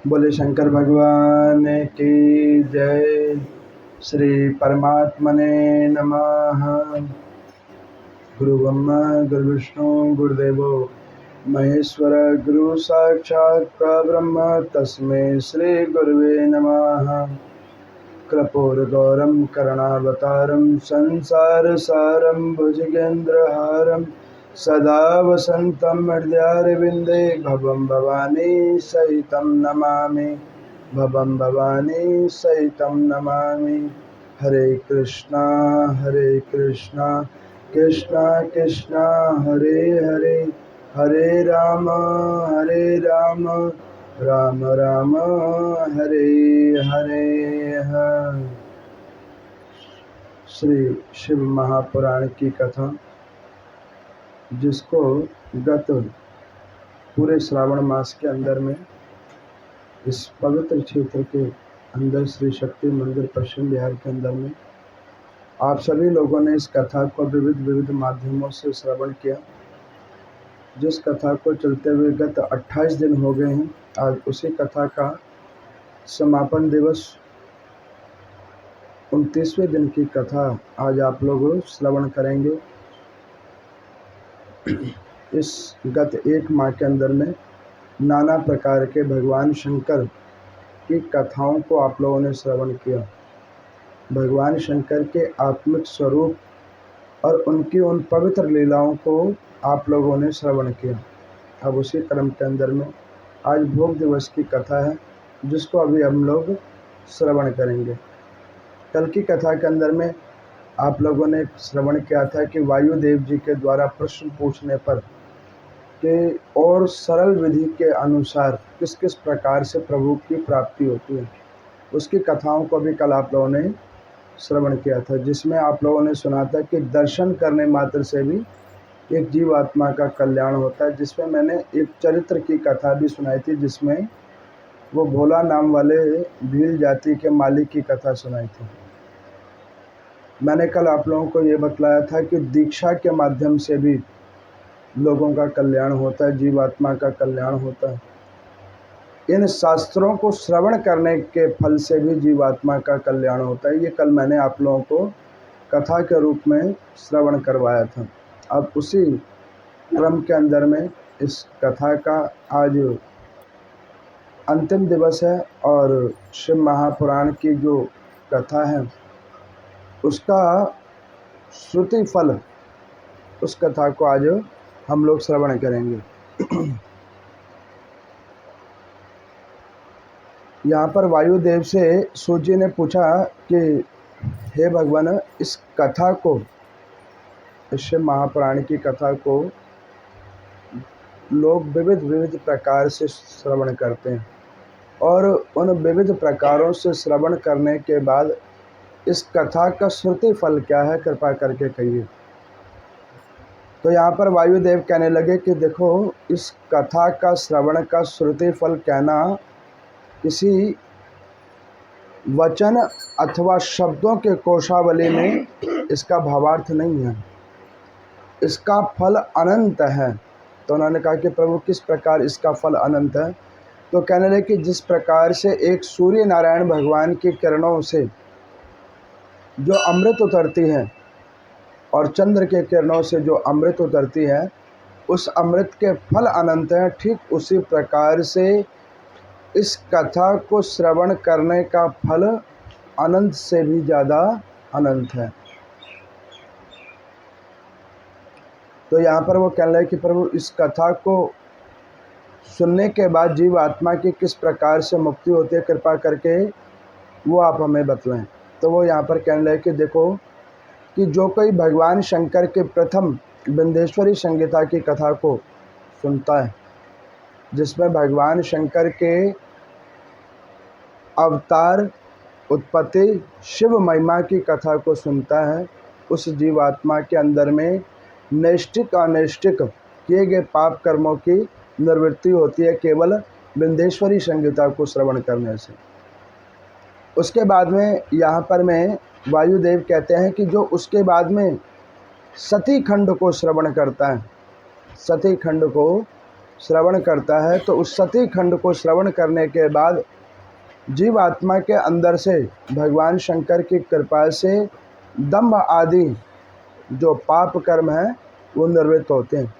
बोले शंकर भगवान की जय। श्री परमात्मने नमः। गुरु ब्रह्मा गुरु विष्णु गुरुदेवो महेश्वर, गुरु साक्षात् परब्रह्म तस्मै श्री गुरुवे नमः। कर्पूरगौरं करुणावतारं संसार सारं भुजगेन्द्रहारं सदा वसन्तं हृदयारविन्दे भवं भवानी सहितं नमामि। भवं भवानी सहितं नमामि। हरे कृष्णा कृष्णा कृष्णा हरे हरे, हरे राम राम राम हरे हरे। श्री शिव महापुराण की कथा, जिसको गत पूरे श्रावण मास के अंदर में इस पवित्र क्षेत्र के अंदर श्री शक्ति मंदिर पश्चिम बिहार के अंदर में आप सभी लोगों ने इस कथा को विविध माध्यमों से श्रवण किया। जिस कथा को चलते हुए गत 28 दिन हो गए हैं, आज उसी कथा का समापन दिवस 29वें दिन की कथा आज आप लोग श्रवण करेंगे। इस गत एक माह के अंदर में नाना प्रकार के भगवान शंकर की कथाओं को आप लोगों ने श्रवण किया। भगवान शंकर के आत्मिक स्वरूप और उनकी उन पवित्र लीलाओं को आप लोगों ने श्रवण किया। अब उसी क्रम के अंदर में आज भोग दिवस की कथा है, जिसको अभी हम लोग श्रवण करेंगे। कल की कथा के अंदर में आप लोगों ने श्रवण किया था कि वायुदेव जी के द्वारा प्रश्न पूछने पर कि और सरल विधि के अनुसार किस किस प्रकार से प्रभु की प्राप्ति होती है, उसकी कथाओं को भी कल आप लोगों ने श्रवण किया था, जिसमें आप लोगों ने सुना था कि दर्शन करने मात्र से भी एक जीव आत्मा का कल्याण होता है। जिसमें मैंने एक चरित्र की कथा भी सुनाई थी, जिसमें वो भोला नाम वाले भील जाति के मालिक की कथा सुनाई थी। मैंने कल आप लोगों को ये बतलाया था कि दीक्षा के माध्यम से भी लोगों का कल्याण होता है, जीवात्मा का कल्याण होता है। इन शास्त्रों को श्रवण करने के फल से भी जीवात्मा का कल्याण होता है। ये कल मैंने आप लोगों को कथा के रूप में श्रवण करवाया था। अब उसी क्रम के अंदर में इस कथा का आज अंतिम दिवस है और शिव महापुराण की जो कथा है उसका श्रुति फल, उस कथा को आज हम लोग श्रवण करेंगे। यहाँ पर वायुदेव से सूर्य ने पूछा कि हे भगवान, इस कथा को, इस शिव महापुराण की कथा को लोग विविध प्रकार से श्रवण करते हैं और उन विविध प्रकारों से श्रवण करने के बाद इस कथा का श्रुति फल क्या है, कृपा करके कहिए। तो यहाँ पर वायुदेव कहने लगे कि देखो, इस कथा का श्रवण का श्रुति फल कहना किसी वचन अथवा शब्दों के कोशावली में इसका भावार्थ नहीं है, इसका फल अनंत है। तो उन्होंने कहा कि प्रभु किस प्रकार इसका फल अनंत है? तो कहने लगे कि जिस प्रकार से एक सूर्य नारायण भगवान की किरणों से जो अमृत उतरती है और चंद्र के किरणों से जो अमृत उतरती है, उस अमृत के फल अनंत हैं, ठीक उसी प्रकार से इस कथा को श्रवण करने का फल अनंत से भी ज़्यादा अनंत है। तो यहाँ पर वो कहने लगे कि प्रभु, इस कथा को सुनने के बाद जीव आत्मा की किस प्रकार से मुक्ति होती है, कृपा करके वो आप हमें बतलाएं। तो वो यहाँ पर कहने लगे कि देखो, कि जो कोई भगवान शंकर के प्रथम विंध्येश्वरी संगीता की कथा को सुनता है, जिसमें भगवान शंकर के अवतार, उत्पत्ति, शिव महिमा की कथा को सुनता है, उस जीवात्मा के अंदर में नैष्ठिक अनैष्ठिक किए गए पाप कर्मों की निवृत्ति होती है, केवल विंध्येश्वरी संगीता को श्रवण करने से। उसके बाद में यहाँ पर में वायुदेव कहते हैं कि जो उसके बाद में सती खंड को श्रवण करता है, सती खंड को श्रवण करता है तो उस सती खंड को श्रवण करने के बाद जीवात्मा के अंदर से भगवान शंकर की कृपा से दंभ आदि जो पाप कर्म हैं वो निर्वृत्त होते हैं।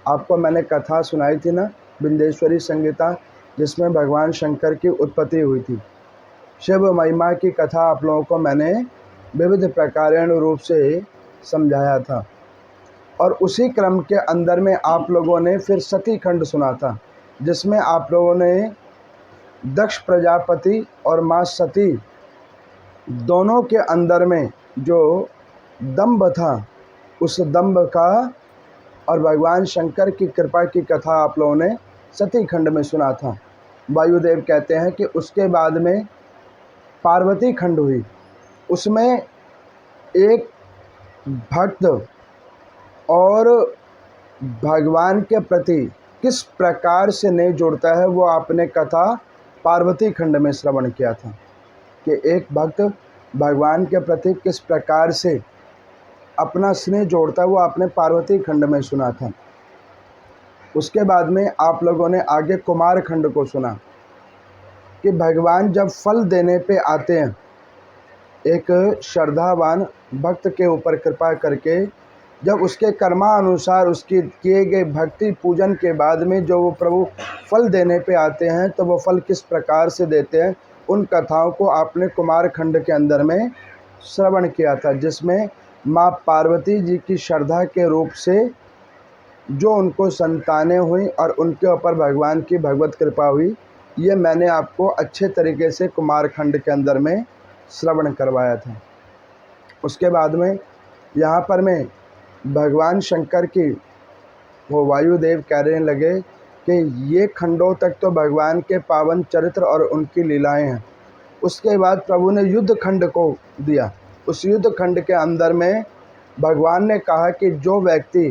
आपको मैंने कथा सुनाई थी ना, बिंदेश्वरी संगीता, जिसमें भगवान शंकर की उत्पत्ति हुई थी। शिव महिमा की कथा आप लोगों को मैंने विविध प्रकारेण रूप से समझाया था। और उसी क्रम के अंदर में आप लोगों ने फिर सती खंड सुना था, जिसमें आप लोगों ने दक्ष प्रजापति और माँ सती दोनों के अंदर में जो दंभ था, उस दंभ का और भगवान शंकर की कृपा की कथा आप लोगों ने सती खंड में सुना था। वायुदेव कहते हैं कि उसके बाद में पार्वती खंड हुई। उसमें एक भक्त और भगवान के प्रति किस प्रकार से नहीं जुड़ता है, वो आपने कथा पार्वती खंड में श्रवण किया था कि एक भक्त भगवान के प्रति किस प्रकार से अपना स्नेह जोड़ता है, वो आपने पार्वती खंड में सुना था। उसके बाद में आप लोगों ने आगे कुमार खंड को सुना कि भगवान जब फल देने पे आते हैं, एक श्रद्धावान भक्त के ऊपर कृपा करके जब उसके कर्मानुसार उसकी किए गए भक्ति पूजन के बाद में जो वो प्रभु फल देने पे आते हैं, तो वो फल किस प्रकार से देते हैं, उन कथाओं को आपने कुमार खंड के अंदर में श्रवण किया था, जिसमें माँ पार्वती जी की श्रद्धा के रूप से जो उनको संतानें हुई और उनके ऊपर भगवान की भगवत कृपा हुई। ये मैंने आपको अच्छे तरीके से कुमार खंड के अंदर में श्रवण करवाया था। उसके बाद में यहाँ पर मैं भगवान शंकर की वो वायुदेव कहने लगे कि ये खंडों तक तो भगवान के पावन चरित्र और उनकी लीलाएं हैं। उसके बाद प्रभु ने युद्ध खंड को दिया। उस युद्ध खंड के अंदर में भगवान ने कहा कि जो व्यक्ति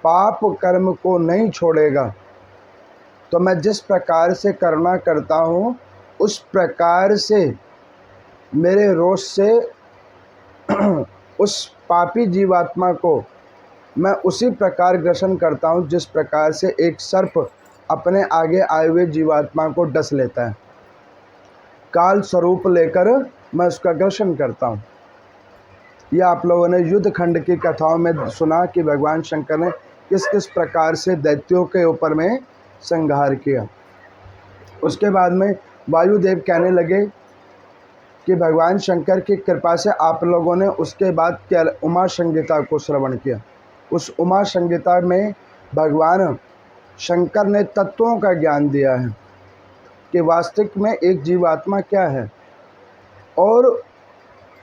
पाप कर्म को नहीं छोड़ेगा, तो मैं जिस प्रकार से करुणा करता हूँ उस प्रकार से मेरे रोष से उस पापी जीवात्मा को मैं उसी प्रकार ग्रसन करता हूँ जिस प्रकार से एक सर्प अपने आगे आए हुए जीवात्मा को डस लेता है। काल स्वरूप लेकर मैं उसका ग्रसन करता हूँ। यह आप लोगों ने युद्ध खंड की कथाओं में सुना कि भगवान शंकर ने किस किस प्रकार से दैत्यों के ऊपर में संहार किया। उसके बाद में वायुदेव कहने लगे कि भगवान शंकर की कृपा से आप लोगों ने उसके बाद क्या उमा संगीता को श्रवण किया। उस उमा संगीता में भगवान शंकर ने तत्वों का ज्ञान दिया है कि वास्तविक में एक जीवात्मा क्या है और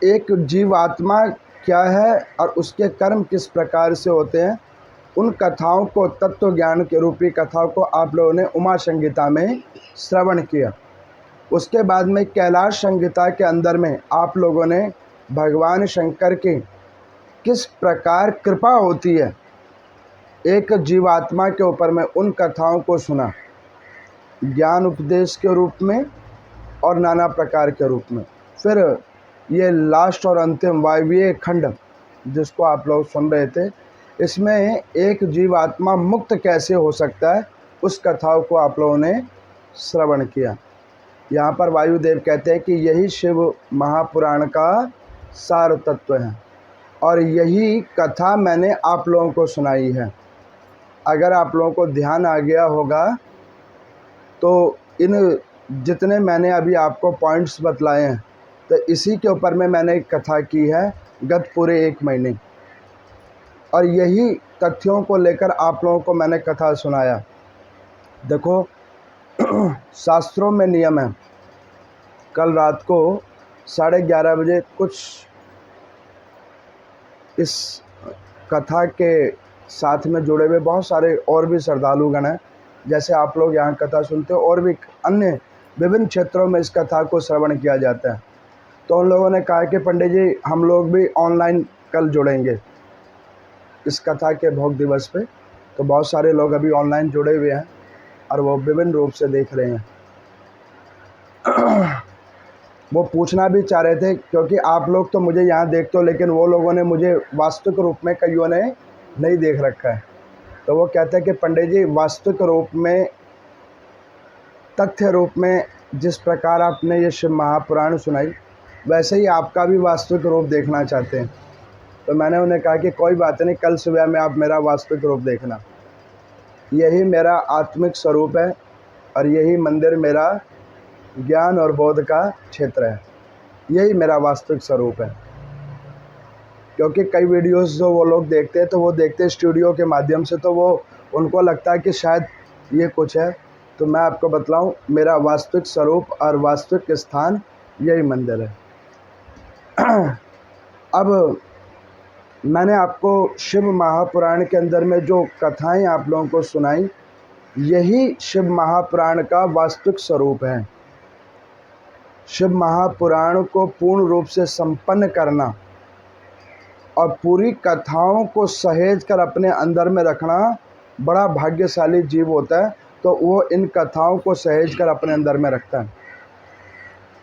एक जीवात्मा क्या है और उसके कर्म किस प्रकार से होते हैं। उन कथाओं को, तत्व ज्ञान के रूपी कथाओं को आप लोगों ने उमा संगीता में श्रवण किया। उसके बाद में कैलाश संगीता के अंदर में आप लोगों ने भगवान शंकर की किस प्रकार कृपा होती है एक जीवात्मा के ऊपर में, उन कथाओं को सुना, ज्ञान उपदेश के रूप में और नाना प्रकार के रूप में। फिर ये लास्ट और अंतिम वायवीय खंड जिसको आप लोग सुन रहे थे, इसमें एक जीवात्मा मुक्त कैसे हो सकता है, उस कथाओं को आप लोगों ने श्रवण किया। यहाँ पर वायुदेव कहते हैं कि यही शिव महापुराण का सार तत्व है और यही कथा मैंने आप लोगों को सुनाई है। अगर आप लोगों को ध्यान आ गया होगा तो इन जितने मैंने अभी आपको पॉइंट्स बतलाए हैं, तो इसी के ऊपर में मैंने एक कथा की है गत पूरे 1 महीने, और यही तथ्यों को लेकर आप लोगों को मैंने कथा सुनाया। देखो शास्त्रों में नियम है, कल रात को 11:30 बजे कुछ इस कथा के साथ में जुड़े हुए बहुत सारे और भी श्रद्धालुगण हैं। जैसे आप लोग यहाँ कथा सुनते हो और भी अन्य विभिन्न क्षेत्रों में इस कथा को श्रवण किया जाता है। तो उन लोगों ने कहा कि पंडित जी हम लोग भी ऑनलाइन कल जुड़ेंगे इस कथा के भोग दिवस पे। तो बहुत सारे लोग अभी ऑनलाइन जुड़े हुए हैं और वो विभिन्न रूप से देख रहे हैं। वो पूछना भी चाह रहे थे क्योंकि आप लोग तो मुझे यहाँ देखते हो, लेकिन वो लोगों ने मुझे वास्तविक रूप में कईयों ने नहीं देख रखा है। तो वो कहते हैं कि पंडित जी, वास्तविक रूप में, तथ्य रूप में जिस प्रकार आपने ये शिव महापुराण सुनाई, वैसे ही आपका भी वास्तविक रूप देखना चाहते हैं। तो मैंने उन्हें कहा कि कोई बात नहीं, कल सुबह में आप मेरा वास्तविक रूप देखना। यही मेरा आत्मिक स्वरूप है और यही मंदिर मेरा ज्ञान और बोध का क्षेत्र है। यही मेरा वास्तविक स्वरूप है। क्योंकि कई वीडियोस जो वो लोग देखते हैं, तो वो देखते हैं स्टूडियो के माध्यम से, तो वो उनको लगता है कि शायद ये कुछ है। तो मैं आपको बतलाऊं, मेरा वास्तविक स्वरूप और वास्तविक स्थान यही मंदिर है। अब मैंने आपको शिव महापुराण के अंदर में जो कथाएं आप लोगों को सुनाई, यही शिव महापुराण का वास्तविक स्वरूप है। शिव महापुराण को पूर्ण रूप से संपन्न करना और पूरी कथाओं को सहेज कर अपने अंदर में रखना बड़ा भाग्यशाली जीव होता है। तो वो इन कथाओं को सहेज कर अपने अंदर में रखता है।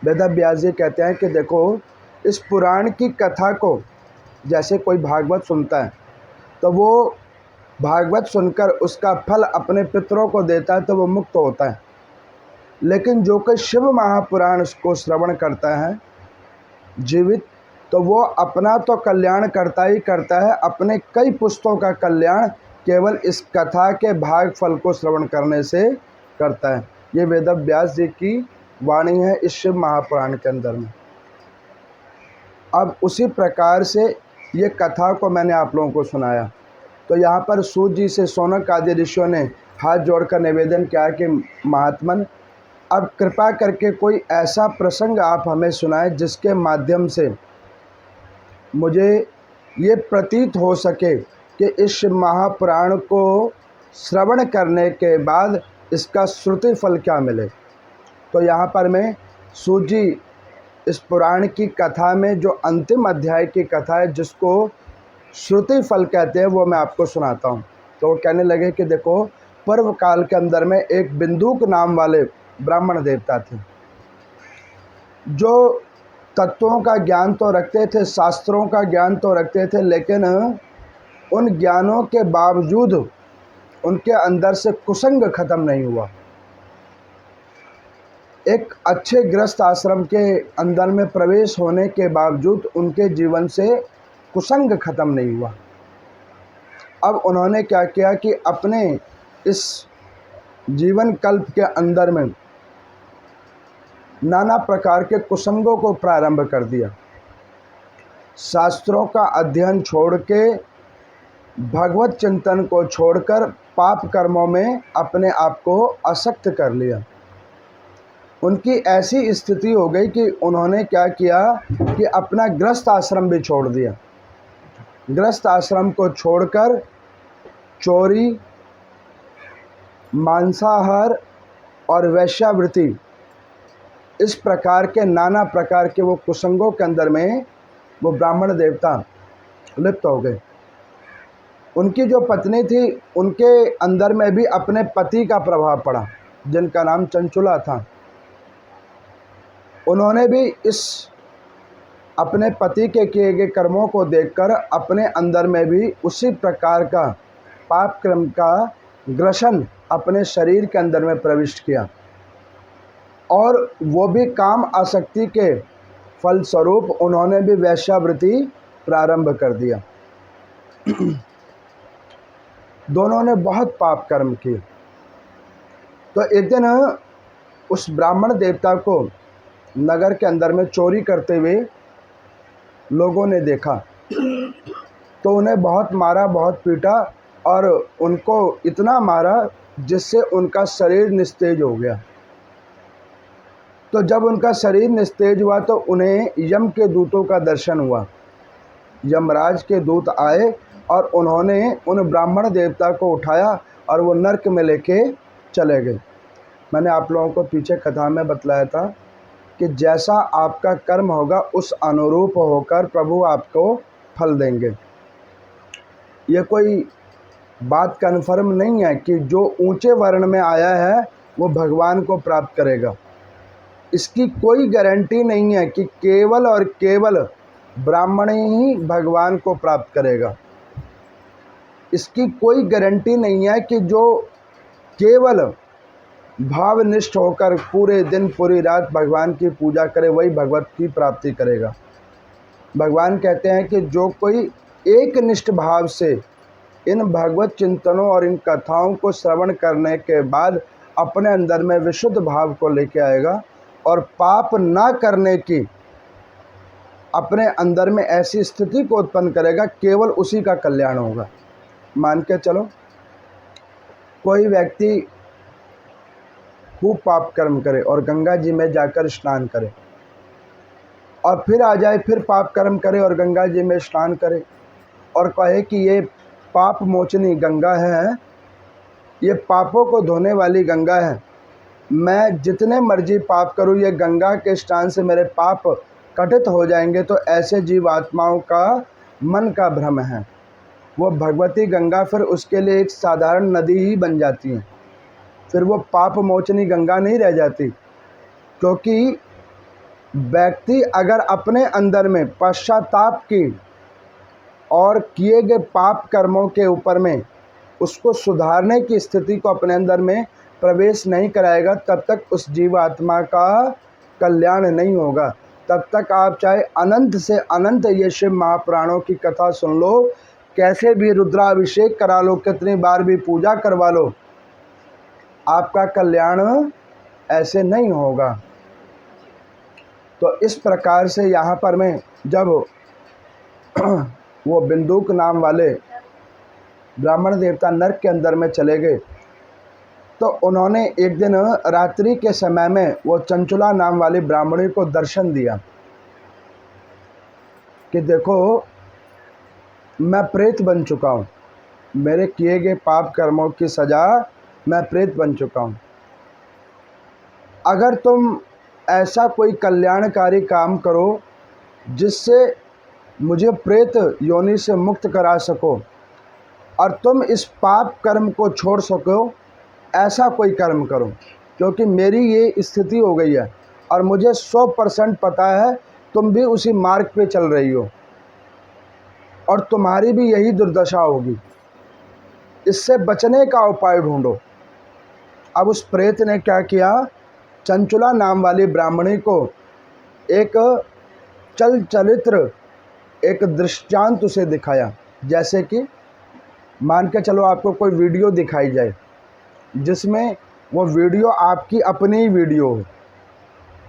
वेद व्यास जी कहते हैं कि देखो, इस पुराण की कथा को जैसे कोई भागवत सुनता है, तो वो भागवत सुनकर उसका फल अपने पितरों को देता है, तो वो मुक्त होता है। लेकिन जो कोई शिव महापुराण को श्रवण करता है जीवित, तो वो अपना तो कल्याण करता ही करता है, अपने कई पुस्तों का कल्याण केवल इस कथा के भाग फल को श्रवण करने से करता है। ये वेद व्यास जी की वाणी है इस शिव महापुराण के अंदर में। अब उसी प्रकार से ये कथा को मैंने आप लोगों को सुनाया। तो यहाँ पर सूत जी से शौनक आदि ऋषियों ने हाथ जोड़कर निवेदन किया कि महात्मन, अब कृपा करके कोई ऐसा प्रसंग आप हमें सुनाएं जिसके माध्यम से मुझे ये प्रतीत हो सके कि इस महापुराण को श्रवण करने के बाद इसका श्रुति फल क्या मिले। तो यहाँ पर मैं सूत जी इस पुराण की कथा में जो अंतिम अध्याय की कथा है, जिसको श्रुति फल कहते हैं, वो मैं आपको सुनाता हूँ। तो वो कहने लगे कि देखो, पर्व काल के अंदर में एक बिंदुक नाम वाले ब्राह्मण देवता थे, जो तत्वों का ज्ञान तो रखते थे, शास्त्रों का ज्ञान तो रखते थे, लेकिन उन ज्ञानों के बावजूद उनके अंदर से कुसंग खत्म नहीं हुआ। एक अच्छे गृहस्थ आश्रम के अंदर में प्रवेश होने के बावजूद उनके जीवन से कुसंग खत्म नहीं हुआ। अब उन्होंने क्या किया कि अपने इस जीवन कल्प के अंदर में नाना प्रकार के कुसंगों को प्रारंभ कर दिया। शास्त्रों का अध्ययन छोड़ के, भगवत चिंतन को छोड़कर पाप कर्मों में अपने आप को आसक्त कर लिया। उनकी ऐसी स्थिति हो गई कि उन्होंने क्या किया कि अपना गृहस्थ आश्रम भी छोड़ दिया। गृहस्थ आश्रम को छोड़कर चोरी, मांसाहार और वैश्यावृत्ति, इस प्रकार के नाना प्रकार के वो कुसंगों के अंदर में वो ब्राह्मण देवता लिप्त हो गए। उनकी जो पत्नी थी, उनके अंदर में भी अपने पति का प्रभाव पड़ा, जिनका नाम चंचुला था। उन्होंने भी इस अपने पति के किए गए कर्मों को देखकर अपने अंदर में भी उसी प्रकार का पाप कर्म का ग्रसन अपने शरीर के अंदर में प्रविष्ट किया, और वो भी काम आसक्ति के फलस्वरूप उन्होंने भी वैश्यावृत्ति प्रारंभ कर दिया। दोनों ने बहुत पाप कर्म किए। तो एक दिन उस ब्राह्मण देवता को नगर के अंदर में चोरी करते हुए लोगों ने देखा, तो उन्हें बहुत मारा, बहुत पीटा, और उनको इतना मारा जिससे उनका शरीर निस्तेज हो गया। तो जब उनका शरीर निस्तेज हुआ तो उन्हें यम के दूतों का दर्शन हुआ। यमराज के दूत आए और उन्होंने उन ब्राह्मण देवता को उठाया और वो नरक में लेके चले गए। मैंने आप लोगों को पीछे कथा में बतलाया था कि जैसा आपका कर्म होगा उस अनुरूप होकर प्रभु आपको फल देंगे। ये कोई बात कन्फर्म नहीं है कि जो ऊंचे वर्ण में आया है वो भगवान को प्राप्त करेगा। इसकी कोई गारंटी नहीं है कि केवल और केवल ब्राह्मण ही भगवान को प्राप्त करेगा। इसकी कोई गारंटी नहीं है कि जो केवल भावनिष्ठ होकर पूरे दिन पूरी रात भगवान की पूजा करे वही भगवत की प्राप्ति करेगा। भगवान कहते हैं कि जो कोई एक निष्ठ भाव से इन भगवत चिंतनों और इन कथाओं को श्रवण करने के बाद अपने अंदर में विशुद्ध भाव को लेके आएगा और पाप ना करने की अपने अंदर में ऐसी स्थिति को उत्पन्न करेगा, केवल उसी का कल्याण होगा। मान के चलो कोई व्यक्ति खूब पाप कर्म करे और गंगा जी में जाकर स्नान करे और फिर आ जाए, फिर पाप कर्म करे और गंगा जी में स्नान करे और कहे कि ये पाप मोचनी गंगा है, ये पापों को धोने वाली गंगा है, मैं जितने मर्जी पाप करूँ ये गंगा के स्नान से मेरे पाप कटित हो जाएंगे। तो ऐसे जीवात्माओं का मन का भ्रम है। वो भगवती गंगा फिर उसके लिए एक साधारण नदी ही बन जाती है, फिर वो पाप मोचनी गंगा नहीं रह जाती। क्योंकि व्यक्ति अगर अपने अंदर में पश्चाताप की और किए गए पाप कर्मों के ऊपर में उसको सुधारने की स्थिति को अपने अंदर में प्रवेश नहीं कराएगा, तब तक उस जीवात्मा का कल्याण नहीं होगा। तब तक आप चाहे अनंत से अनंत ये शिव महापुराणों की कथा सुन लो, कैसे भी रुद्राभिषेक करा लो, कितनी बार भी पूजा करवा लो, आपका कल्याण ऐसे नहीं होगा। तो इस प्रकार से यहाँ पर मैं जब वो बिंदुक नाम वाले ब्राह्मण देवता नरक के अंदर में चले गए, तो उन्होंने एक दिन रात्रि के समय में वो चंचुला नाम वाली ब्राह्मणी को दर्शन दिया कि देखो मैं प्रेत बन चुका हूँ, मेरे किए गए पाप कर्मों की सज़ा, मैं प्रेत बन चुका हूँ। अगर तुम ऐसा कोई कल्याणकारी काम करो जिससे मुझे प्रेत योनि से मुक्त करा सको और तुम इस पाप कर्म को छोड़ सको, ऐसा कोई कर्म करो। क्योंकि मेरी ये स्थिति हो गई है और मुझे 100% पता है तुम भी उसी मार्ग पे चल रही हो और तुम्हारी भी यही दुर्दशा होगी, इससे बचने का उपाय ढूंढो। अब उस प्रेत ने क्या किया, चंचुला नाम वाली ब्राह्मणी को एक चरित्र, एक दृष्टांत उसे दिखाया। जैसे कि मान के चलो आपको कोई वीडियो दिखाई जाए जिसमें वो वीडियो आपकी अपनी ही वीडियो हो,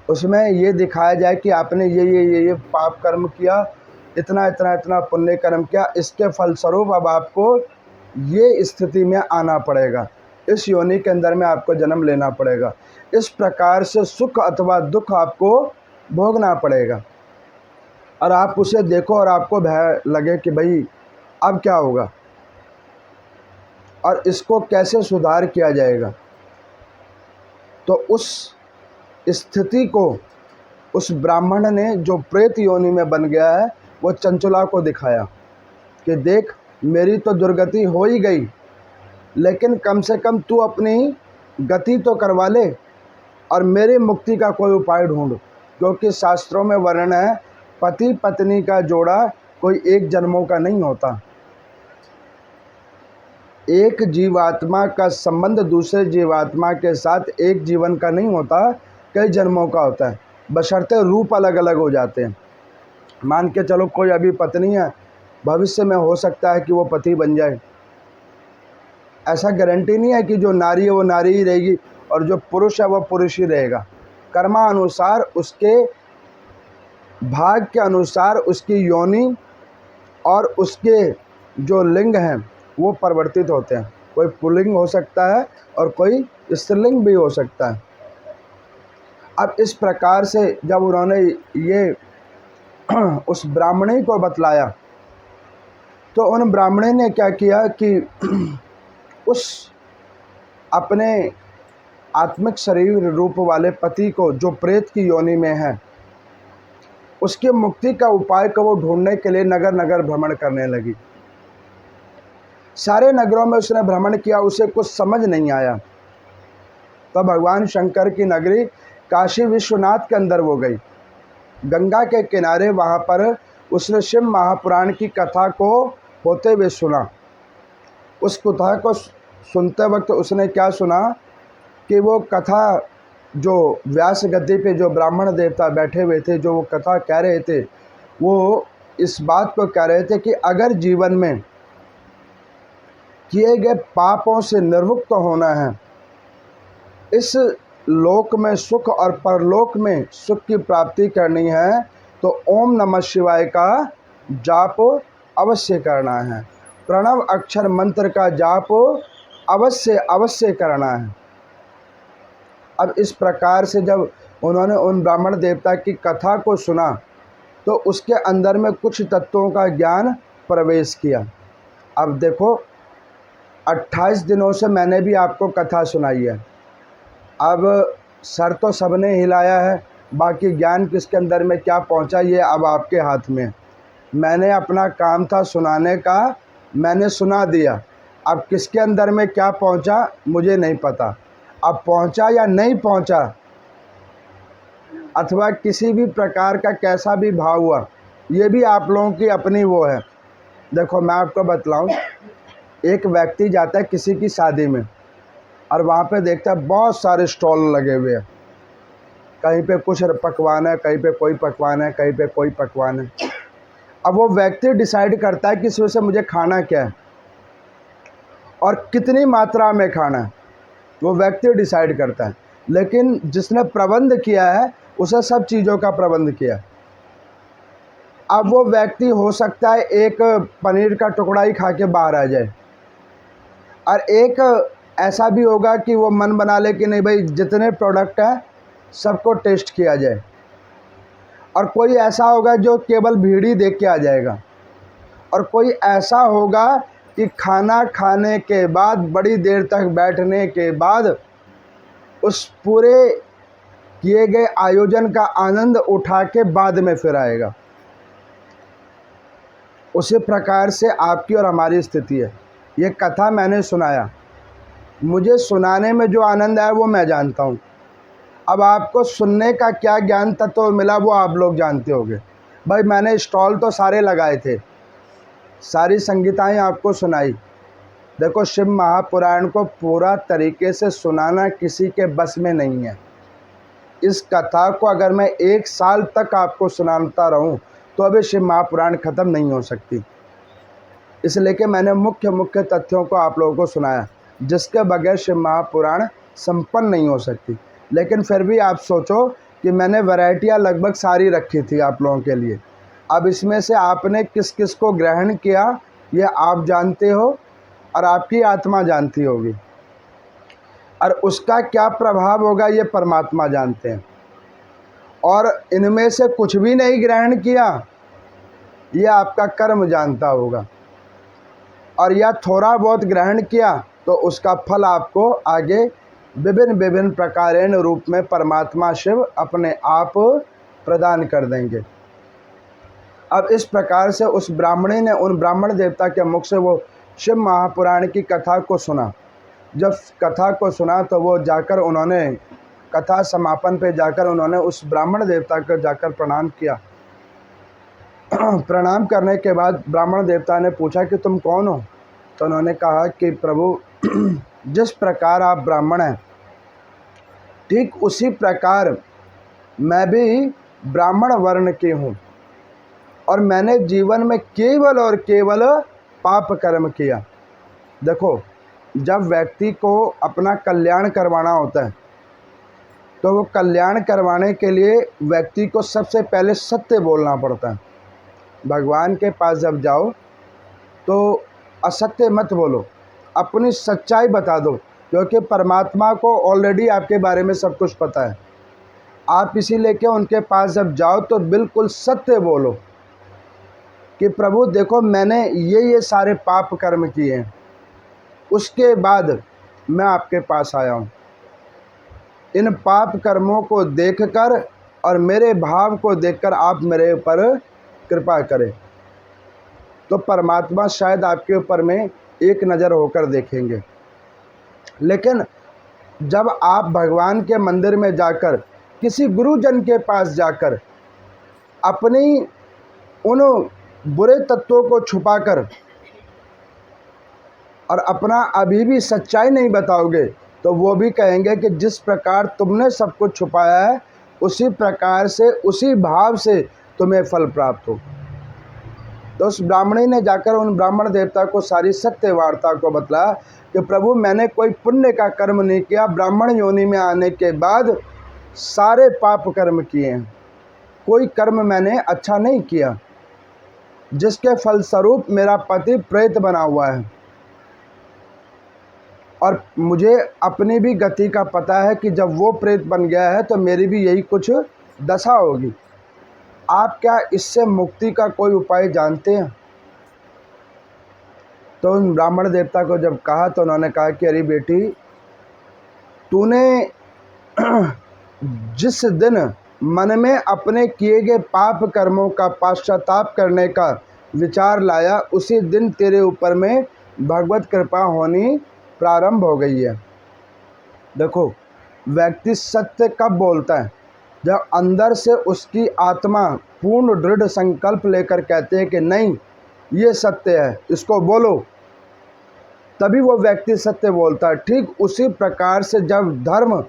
उसमें ये दिखाया जाए कि आपने ये पाप कर्म किया, इतना इतना इतना पुण्य कर्म किया, इसके फलस्वरूप अब आपको ये स्थिति में आना पड़ेगा, इस योनि के अंदर में आपको जन्म लेना पड़ेगा, इस प्रकार से सुख अथवा दुख आपको भोगना पड़ेगा। और आप उसे देखो और आपको भय लगे कि भाई अब क्या होगा और इसको कैसे सुधार किया जाएगा। तो उस स्थिति को उस ब्राह्मण ने जो प्रेत योनि में बन गया है वो चंचुला को दिखाया कि देख मेरी तो दुर्गति हो ही गई, लेकिन कम से कम तू अपनी गति तो करवा ले और मेरी मुक्ति का कोई उपाय ढूंढ। क्योंकि शास्त्रों में वर्णन है पति पत्नी का जोड़ा कोई एक जन्मों का नहीं होता, एक जीवात्मा का संबंध दूसरे जीवात्मा के साथ एक जीवन का नहीं होता, कई जन्मों का होता है, बशर्ते रूप अलग अलग हो जाते हैं। मान के चलो कोई अभी पत्नी है, भविष्य में हो सकता है कि वो पति बन जाए, ऐसा गारंटी नहीं है कि जो नारी है वो नारी ही रहेगी और जो पुरुष है वह पुरुष ही रहेगा। कर्मानुसार, उसके भाग के अनुसार उसकी योनि और उसके जो लिंग हैं वो परिवर्तित होते हैं। कोई पुल्लिंग हो सकता है और कोई स्त्रीलिंग भी हो सकता है। अब इस प्रकार से जब उन्होंने ये उस ब्राह्मणी को बतलाया तो उन ब्राह्मणी ने क्या किया कि उस अपने आत्मिक शरीर रूप वाले पति को जो प्रेत की योनि में है उसकी मुक्ति का उपाय को वो ढूंढने के लिए नगर नगर भ्रमण करने लगी। सारे नगरों में उसने भ्रमण किया, उसे कुछ समझ नहीं आया। तब भगवान शंकर की नगरी काशी विश्वनाथ के अंदर वो गई। गंगा के किनारे वहाँ पर उसने शिव महापुराण की कथा को होते हुए सुना उस कथा को सुनते वक्त उसने क्या सुना कि वो कथा जो व्यास गद्दी पे जो ब्राह्मण देवता बैठे हुए थे, जो वो कथा कह रहे थे, वो इस बात को कह रहे थे कि अगर जीवन में किए गए पापों से निर्मुक्त होना है, इस लोक में सुख और परलोक में सुख की प्राप्ति करनी है, तो ओम नमः शिवाय का जाप अवश्य करना है, प्रणव अक्षर मंत्र का जाप अवश्य अवश्य करना है। अब इस प्रकार से जब उन्होंने उन ब्राह्मण देवता की कथा को सुना तो उसके अंदर में कुछ तत्वों का ज्ञान प्रवेश किया। अब देखो 28 दिनों से मैंने भी आपको कथा सुनाई है, अब सर तो सबने हिलाया है, बाकी ज्ञान किसके अंदर में क्या पहुंचा ये अब आपके हाथ में। मैंने अपना काम था सुनाने का, मैंने सुना दिया, अब किसके अंदर में क्या पहुंचा मुझे नहीं पता। अब पहुंचा या नहीं पहुंचा, अथवा किसी भी प्रकार का कैसा भी भाव हुआ, ये भी आप लोगों की अपनी वो है। देखो मैं आपको बतलाऊं, एक व्यक्ति जाता है किसी की शादी में और वहाँ पे देखता है बहुत सारे स्टॉल लगे हुए हैं, कहीं पे कुछ पकवान है, कहीं पे कोई पकवान है, कहीं पे कोई पकवान है। अब वो व्यक्ति डिसाइड करता है कि इसमें से मुझे खाना क्या है और कितनी मात्रा में खाना है, वो व्यक्ति डिसाइड करता है। लेकिन जिसने प्रबंध किया है उसे सब चीज़ों का प्रबंध किया। अब वो व्यक्ति हो सकता है एक पनीर का टुकड़ा ही खा के बाहर आ जाए, और एक ऐसा भी होगा कि वो मन बना ले कि नहीं भाई जितने प्रोडक्ट है सबको टेस्ट किया जाए, और कोई ऐसा होगा जो केवल भीड़ ही देख के आ जाएगा, और कोई ऐसा होगा कि खाना खाने के बाद बड़ी देर तक बैठने के बाद उस पूरे किए गए आयोजन का आनंद उठा के बाद में फिर आएगा। उसी प्रकार से आपकी और हमारी स्थिति है। ये कथा मैंने सुनाया, मुझे सुनाने में जो आनंद आया वो मैं जानता हूँ। अब आपको सुनने का क्या ज्ञान तत्व मिला वो आप लोग जानते होंगे। भाई मैंने स्टॉल तो सारे लगाए थे, सारी संगीताएं आपको सुनाई। देखो शिव महापुराण को पूरा तरीके से सुनाना किसी के बस में नहीं है। इस कथा को अगर मैं 1 साल तक आपको सुनाता रहूं तो अभी शिव महापुराण ख़त्म नहीं हो सकती। इसलिए कि मैंने मुख्य मुख्य तथ्यों को आप लोगों को सुनाया, जिसके बगैर शिव महापुराण संपन्न नहीं हो सकती। लेकिन फिर भी आप सोचो कि मैंने वैरायटियाँ लगभग सारी रखी थी आप लोगों के लिए। अब इसमें से आपने किस किस को ग्रहण किया ये आप जानते हो और आपकी आत्मा जानती होगी, और उसका क्या प्रभाव होगा ये परमात्मा जानते हैं। और इनमें से कुछ भी नहीं ग्रहण किया ये आपका कर्म जानता होगा, और या थोड़ा बहुत ग्रहण किया तो उसका फल आपको आगे विभिन्न विभिन्न प्रकारेण रूप में परमात्मा शिव अपने आप प्रदान कर देंगे। अब इस प्रकार से उस ब्राह्मणी ने उन ब्राह्मण देवता के मुख से वो शिव महापुराण की कथा को सुना। जब कथा को सुना तो वो जाकर उन्होंने कथा समापन पे जाकर उन्होंने उस ब्राह्मण देवता को जाकर प्रणाम किया। प्रणाम करने के बाद ब्राह्मण देवता ने पूछा कि तुम कौन हो? तो उन्होंने कहा कि प्रभु जिस प्रकार आप ब्राह्मण हैं ठीक उसी प्रकार मैं भी ब्राह्मण वर्ण की हूँ, और मैंने जीवन में केवल और केवल पाप कर्म किया। देखो जब व्यक्ति को अपना कल्याण करवाना होता है तो वो कल्याण करवाने के लिए व्यक्ति को सबसे पहले सत्य बोलना पड़ता है। भगवान के पास जब जाओ तो असत्य मत बोलो, अपनी सच्चाई बता दो, क्योंकि परमात्मा को ऑलरेडी आपके बारे में सब कुछ पता है। आप इसीलिए कि उनके पास जब जाओ तो बिल्कुल सत्य बोलो कि प्रभु देखो मैंने ये सारे पाप कर्म किए हैं, उसके बाद मैं आपके पास आया हूँ। इन पाप कर्मों को देखकर और मेरे भाव को देखकर आप मेरे ऊपर कृपा करें, तो परमात्मा शायद आपके ऊपर में एक नज़र होकर देखेंगे। लेकिन जब आप भगवान के मंदिर में जाकर किसी गुरुजन के पास जाकर अपनी उन बुरे तत्वों को छुपाकर और अपना अभी भी सच्चाई नहीं बताओगे तो वो भी कहेंगे कि जिस प्रकार तुमने सब कुछ छुपाया है उसी प्रकार से, उसी भाव से तुम्हें फल प्राप्त हो। तो उस ब्राह्मणी ने जाकर उन ब्राह्मण देवता को सारी सत्य वार्ता को बतलाया कि प्रभु मैंने कोई पुण्य का कर्म नहीं किया, ब्राह्मण योनि में आने के बाद सारे पाप कर्म किए हैं, कोई कर्म मैंने अच्छा नहीं किया, जिसके फलस्वरूप मेरा पति प्रेत बना हुआ है और मुझे अपनी भी गति का पता है कि जब वो प्रेत बन गया है तो मेरी भी यही कुछ दशा होगी। आप क्या इससे मुक्ति का कोई उपाय जानते हैं? तो उन ब्राह्मण देवता को जब कहा तो उन्होंने कहा कि अरे बेटी, तूने जिस दिन मन में अपने किए गए पाप कर्मों का पश्चाताप करने का विचार लाया उसी दिन तेरे ऊपर में भगवत कृपा होनी प्रारंभ हो गई है। देखो, व्यक्ति सत्य कब बोलता है? जब अंदर से उसकी आत्मा पूर्ण दृढ़ संकल्प लेकर कहते हैं कि नहीं ये सत्य है, इसको बोलो, तभी वो व्यक्ति सत्य बोलता है। ठीक उसी प्रकार से जब धर्म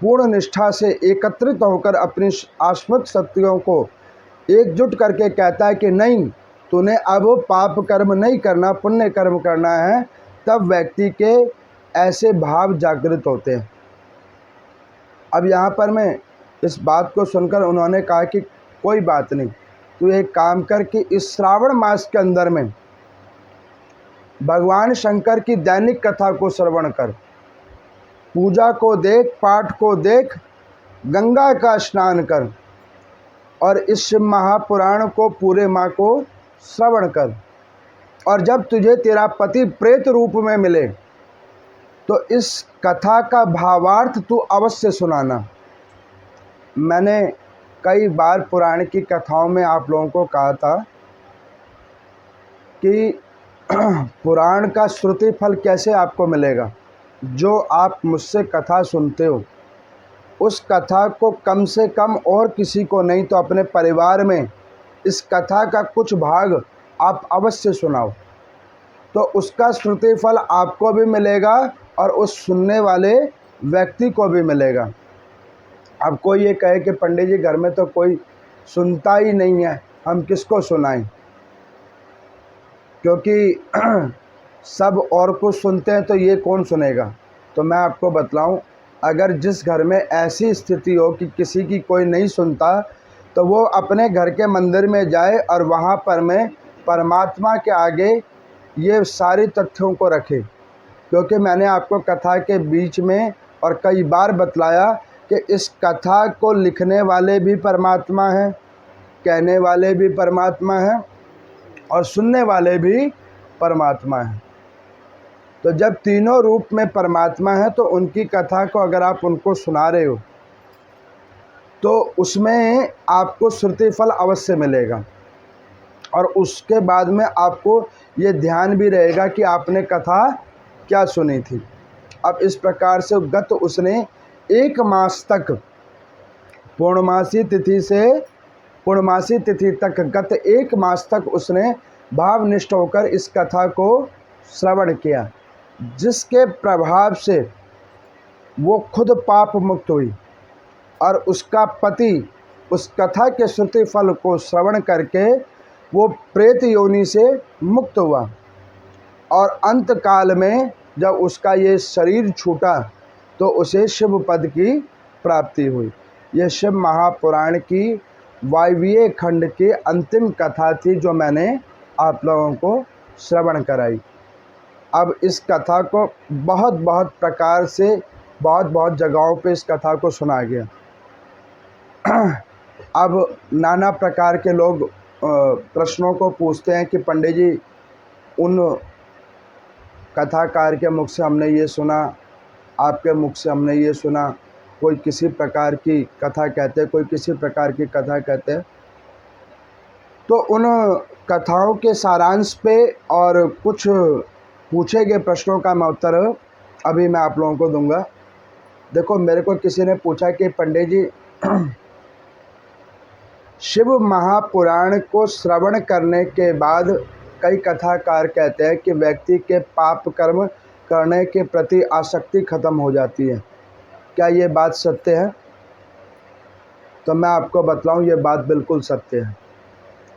पूर्ण निष्ठा से एकत्रित होकर अपनी आश्रित शक्तियों को एकजुट करके कहता है कि नहीं तूने अब पाप कर्म नहीं करना, पुण्य कर्म करना है, तब व्यक्ति के ऐसे भाव जागृत होते हैं। अब यहाँ पर मैं इस बात को सुनकर उन्होंने कहा कि कोई बात नहीं, तू एक काम कर कि इस श्रावण मास के अंदर में भगवान शंकर की दैनिक कथा को श्रवण कर, पूजा को देख, पाठ को देख, गंगा का स्नान कर और इस शिव महापुराण को पूरे माह को श्रवण कर। और जब तुझे तेरा पति प्रेत रूप में मिले तो इस कथा का भावार्थ तू अवश्य सुनाना। मैंने कई बार पुराण की कथाओं में आप लोगों को कहा था कि पुराण का श्रुति फल कैसे आपको मिलेगा। जो आप मुझसे कथा सुनते हो उस कथा को कम से कम और किसी को नहीं तो अपने परिवार में इस कथा का कुछ भाग आप अवश्य सुनाओ, तो उसका श्रुति फल आपको भी मिलेगा और उस सुनने वाले व्यक्ति को भी मिलेगा। अब कोई ये कहे कि पंडित जी घर में तो कोई सुनता ही नहीं है, हम किसको सुनाएं, क्योंकि सब और कुछ सुनते हैं तो ये कौन सुनेगा। तो मैं आपको बतलाऊं, अगर जिस घर में ऐसी स्थिति हो कि किसी की कोई नहीं सुनता तो वो अपने घर के मंदिर में जाए और वहाँ पर में परमात्मा के आगे ये सारी तथ्यों को रखे। क्योंकि मैंने आपको कथा के बीच में और कई बार बतलाया कि इस कथा को लिखने वाले भी परमात्मा हैं, कहने वाले भी परमात्मा हैं और सुनने वाले भी परमात्मा हैं। तो जब तीनों रूप में परमात्मा है तो उनकी कथा को अगर आप उनको सुना रहे हो तो उसमें आपको श्रुति फल अवश्य मिलेगा और उसके बाद में आपको ये ध्यान भी रहेगा कि आपने कथा क्या सुनी थी। अब इस प्रकार से गत उसने 1 मास तक पूर्णमासी तिथि से पूर्णमासी तिथि तक गत 1 मास तक उसने भावनिष्ठ होकर इस कथा को श्रवण किया, जिसके प्रभाव से वो खुद पाप मुक्त हुई और उसका पति उस कथा के श्रुति फल को श्रवण करके वो प्रेत योनि से मुक्त हुआ और अंत काल में जब उसका ये शरीर छूटा तो उसे शिव पद की प्राप्ति हुई। यह शिव महापुराण की वायवीय खंड की अंतिम कथा थी जो मैंने आप लोगों को श्रवण कराई। अब इस कथा को बहुत बहुत प्रकार से बहुत जगहों पे इस कथा को सुना गया। अब नाना प्रकार के लोग प्रश्नों को पूछते हैं कि पंडित जी उन कथाकार के मुख से हमने ये सुना, आपके मुख से हमने ये सुना, कोई किसी प्रकार की कथा कहते हैं, कोई किसी प्रकार की कथा कहते हैं। तो उन कथाओं के सारांश पे और कुछ पूछे गए प्रश्नों का मैं उत्तर अभी मैं आप लोगों को दूंगा। देखो, मेरे को किसी ने पूछा कि पंडित जी शिव महापुराण को श्रवण करने के बाद कई कथाकार कहते हैं कि व्यक्ति के पाप कर्म करने के प्रति आसक्ति खत्म हो जाती है। क्या ये बात सत्य है? तो मैं आपको बतलाऊं, ये बात बिल्कुल सत्य है,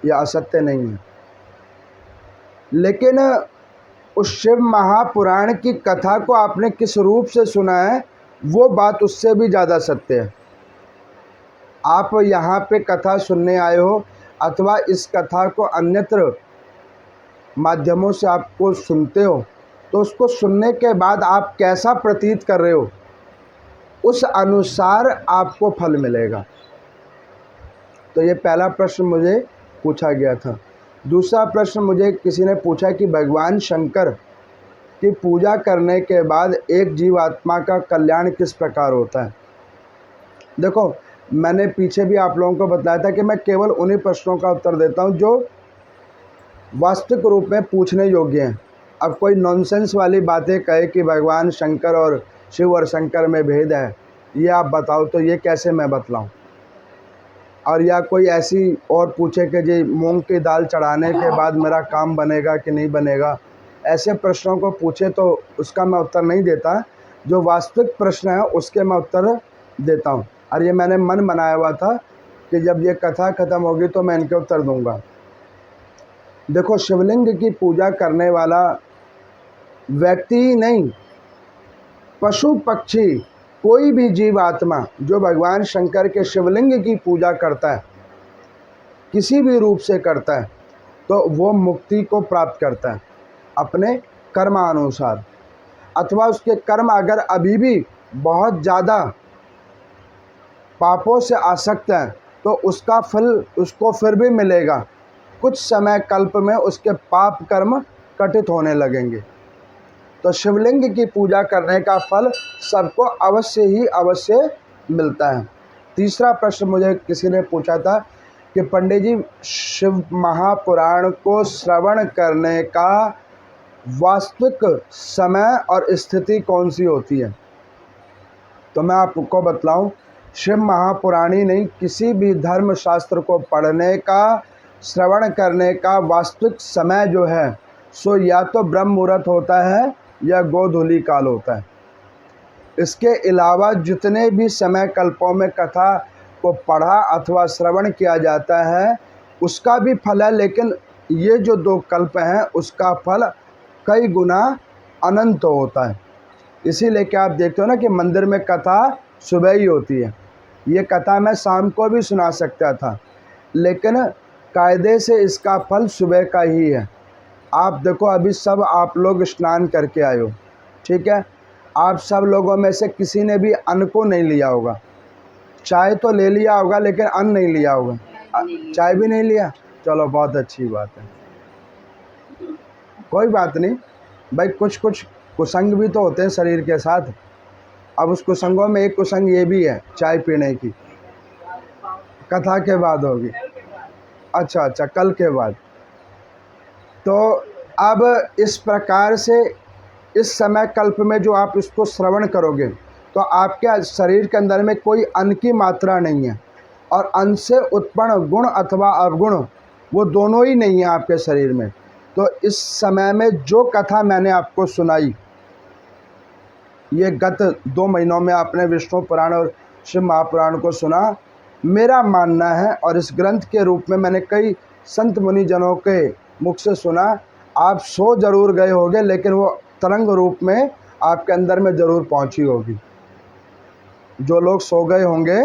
ये असत्य नहीं है। लेकिन उस शिव महापुराण की कथा को आपने किस रूप से सुना है, वो बात उससे भी ज़्यादा सत्य है। आप यहाँ पे कथा सुनने आए हो अथवा इस कथा को अन्यत्र माध्यमों से आपको सुनते हो, तो उसको सुनने के बाद आप कैसा प्रतीत कर रहे हो, उस अनुसार आपको फल मिलेगा। तो ये पहला प्रश्न मुझे पूछा गया था। दूसरा प्रश्न मुझे किसी ने पूछा कि भगवान शंकर की पूजा करने के बाद एक जीवात्मा का कल्याण किस प्रकार होता है। देखो, मैंने पीछे भी आप लोगों को बताया था कि मैं केवल उन्हीं प्रश्नों का उत्तर देता हूं जो वास्तविक रूप में पूछने योग्य हैं। अब कोई नॉनसेंस वाली बातें कहे कि भगवान शंकर और शिव और शंकर में भेद है, ये आप बताओ, तो ये कैसे मैं बतलाऊं। और या कोई ऐसी और पूछे कि जी मूंग की दाल चढ़ाने के बाद मेरा काम बनेगा कि नहीं बनेगा, ऐसे प्रश्नों को पूछे तो उसका मैं उत्तर नहीं देता। जो वास्तविक प्रश्न है उसके मैं उत्तर देता हूँ। और ये मैंने मन बनाया हुआ था कि जब ये कथा ख़त्म होगी तो मैं इनके उत्तर दूंगा। देखो, शिवलिंग की पूजा करने वाला व्यक्ति ही नहीं, पशु पक्षी कोई भी जीव आत्मा जो भगवान शंकर के शिवलिंग की पूजा करता है, किसी भी रूप से करता है, तो वो मुक्ति को प्राप्त करता है अपने कर्मानुसार। अथवा उसके कर्म अगर अभी भी बहुत ज़्यादा पापों से आसक्त है तो उसका फल उसको फिर भी मिलेगा। कुछ समय कल्प में उसके पाप कर्म कटित होने लगेंगे। तो शिवलिंग की पूजा करने का फल सबको अवश्य ही अवश्य मिलता है। तीसरा प्रश्न मुझे किसी ने पूछा था कि पंडित जी, शिव महापुराण को श्रवण करने का वास्तविक समय और स्थिति कौन सी होती है। तो मैं आपको बतलाऊं, शिव महापुराणी नहीं, किसी भी धर्म शास्त्र को पढ़ने का, श्रवण करने का वास्तविक समय जो है सो या तो ब्रह्म मुहूर्त होता है या गोधूली काल होता है। इसके अलावा जितने भी समय कल्पों में कथा को पढ़ा अथवा श्रवण किया जाता है उसका भी फल है, लेकिन ये जो 2 कल्प हैं उसका फल कई गुना अनंत होता है। इसीलिए क्या आप देखते हो ना कि मंदिर में कथा सुबह ही होती है। ये कथा मैं शाम को भी सुना सकता था, लेकिन कायदे से इसका फल सुबह का ही है। आप देखो, अभी सब आप लोग स्नान करके आए हो, ठीक है। आप सब लोगों में से किसी ने भी अन्न को नहीं लिया होगा। चाय तो ले लिया होगा लेकिन अन्न नहीं लिया होगा। चाय भी नहीं लिया, चलो बहुत अच्छी बात है, कोई बात नहीं भाई। कुछ कुछ कुसंग भी तो होते हैं शरीर के साथ। अब उस कुसंगों में एक कुसंग ये भी है चाय पीने की। कथा के बाद होगी, अच्छा, कल के बाद। तो अब इस प्रकार से इस समय कल्प में जो आप इसको श्रवण करोगे तो आपके शरीर के अंदर में कोई अन्न की मात्रा नहीं है, और अन्न से उत्पन्न गुण अथवा अवगुण वो दोनों ही नहीं है आपके शरीर में। तो इस समय में जो कथा मैंने आपको सुनाई, ये गत 2 महीनों में आपने विष्णु पुराण और शिव महापुराण को सुना। मेरा मानना है, और इस ग्रंथ के रूप में मैंने कई संत मुनि जनों के मुख से सुना, आप सो जरूर गए होंगे लेकिन वो तरंग रूप में आपके अंदर में ज़रूर पहुंची होगी। जो लोग सो गए होंगे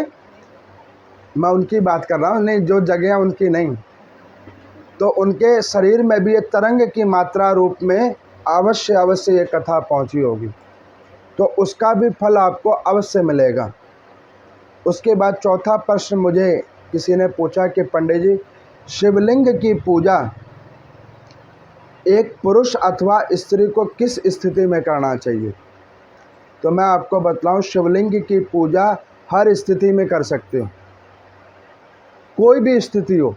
मैं उनकी बात कर रहा हूँ, नहीं जो जगह उनकी नहीं, तो उनके शरीर में भी ये तरंग की मात्रा रूप में अवश्य अवश्य ये कथा पहुंची होगी, तो उसका भी फल आपको अवश्य मिलेगा। उसके बाद चौथा प्रश्न मुझे किसी ने पूछा कि पंडित जी, शिवलिंग की पूजा एक पुरुष अथवा स्त्री को किस स्थिति में करना चाहिए। तो मैं आपको बतलाऊं, शिवलिंग की पूजा हर स्थिति में कर सकते हो, कोई भी स्थिति हो।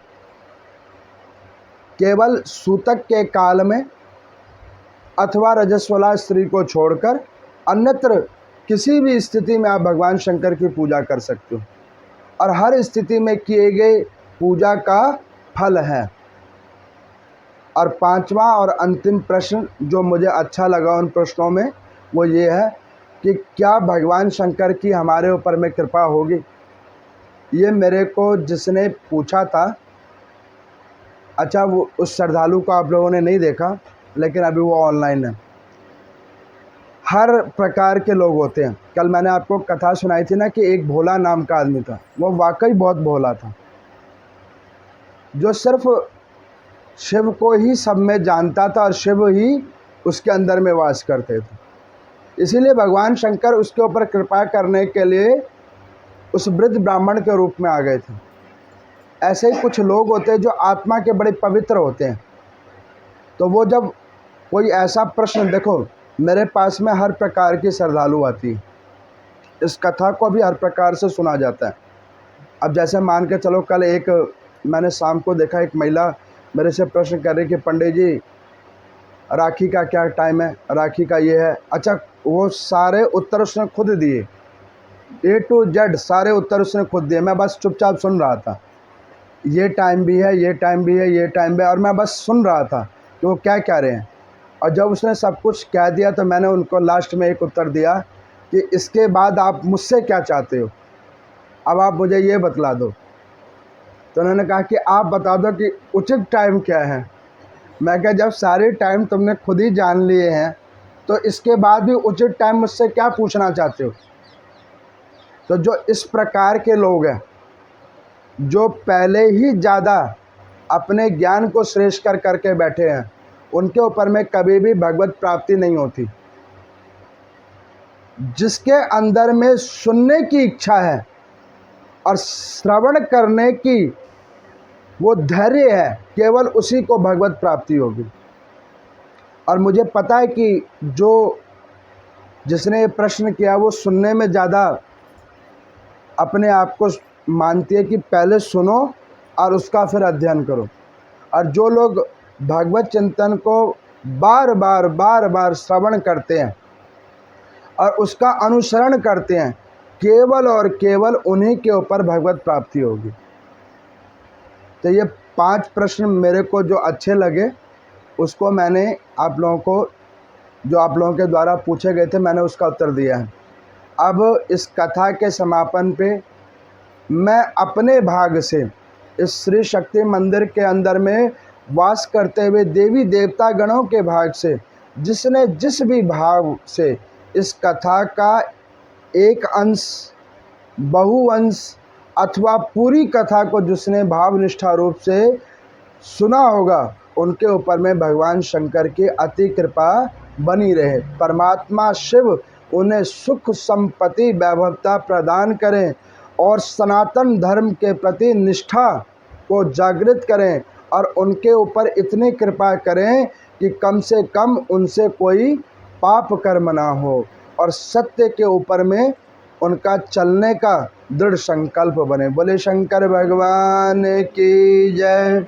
केवल सूतक के काल में अथवा रजस्वला स्त्री को छोड़कर अन्यत्र किसी भी स्थिति में आप भगवान शंकर की पूजा कर सकते हो, और हर स्थिति में किए गए पूजा का फल है। और पांचवा और अंतिम प्रश्न जो मुझे अच्छा लगा उन प्रश्नों में वो ये है कि क्या भगवान शंकर की हमारे ऊपर में कृपा होगी। ये मेरे को जिसने पूछा था, अच्छा वो उस श्रद्धालु को आप लोगों ने नहीं देखा लेकिन अभी वो ऑनलाइन है। हर प्रकार के लोग होते हैं। कल मैंने आपको कथा सुनाई थी ना कि एक भोला नाम का आदमी था, वो वाकई बहुत भोला था, जो सिर्फ शिव को ही सब में जानता था और शिव ही उसके अंदर में वास करते थे। इसीलिए भगवान शंकर उसके ऊपर कृपा करने के लिए उस वृद्ध ब्राह्मण के रूप में आ गए थे। ऐसे ही कुछ लोग होते हैं जो आत्मा के बड़े पवित्र होते हैं। तो वो जब कोई ऐसा प्रश्न, देखो मेरे पास में हर प्रकार की श्रद्धालु आती है, इस कथा को भी हर प्रकार से सुना जाता है। अब जैसे मान के चलो, कल एक मैंने शाम को देखा, एक महिला मेरे से प्रश्न कर रही कि पंडित जी राखी का क्या टाइम है, राखी का ये है। अच्छा, वो सारे उत्तर उसने खुद दिए, A to Z सारे उत्तर उसने खुद दिए। मैं बस चुपचाप सुन रहा था, ये टाइम भी है, ये टाइम भी है, ये टाइम भी है, और मैं बस सुन रहा था कि वो क्या कह रहे हैं। और जब उसने सब कुछ कह दिया तो मैंने उनको लास्ट में एक उत्तर दिया कि इसके बाद आप मुझसे क्या चाहते हो, अब आप मुझे ये बतला दो। तो उन्होंने कहा कि आप बता दो कि उचित टाइम क्या है। मैं कहा जब सारे टाइम तुमने खुद ही जान लिए हैं तो इसके बाद भी उचित टाइम मुझसे क्या पूछना चाहते हो। तो जो इस प्रकार के लोग हैं, जो पहले ही ज़्यादा अपने ज्ञान को श्रेष्ठ कर करके बैठे हैं, उनके ऊपर में कभी भी भगवत प्राप्ति नहीं होती। जिसके अंदर में सुनने की इच्छा है और श्रवण करने की वो धैर्य है, केवल उसी को भगवत प्राप्ति होगी। और मुझे पता है कि जो जिसने ये प्रश्न किया वो सुनने में ज़्यादा अपने आप को मानती है कि पहले सुनो और उसका फिर अध्ययन करो। और जो लोग भगवत चिंतन को बार बार श्रवण करते हैं और उसका अनुसरण करते हैं, केवल और केवल उन्हीं के ऊपर भगवत प्राप्ति होगी। तो ये 5 प्रश्न मेरे को जो अच्छे लगे उसको मैंने आप लोगों को, जो आप लोगों के द्वारा पूछे गए थे, मैंने उसका उत्तर दिया है। अब इस कथा के समापन पे मैं अपने भाग से इस श्री शक्ति मंदिर के अंदर में वास करते हुए देवी देवता गणों के भाग से जिसने जिस भी भाव से इस कथा का एक अंश, बहुअंश अथवा पूरी कथा को जिसने भाव निष्ठा रूप से सुना होगा, उनके ऊपर में भगवान शंकर की अति कृपा बनी रहे। परमात्मा शिव उन्हें सुख संपत्ति वैभवता प्रदान करें और सनातन धर्म के प्रति निष्ठा को जागृत करें और उनके ऊपर इतनी कृपा करें कि कम से कम उनसे कोई पाप कर्म ना हो और सत्य के ऊपर में उनका चलने का दृढ़ संकल्प बने। बोले शंकर भगवान की जय।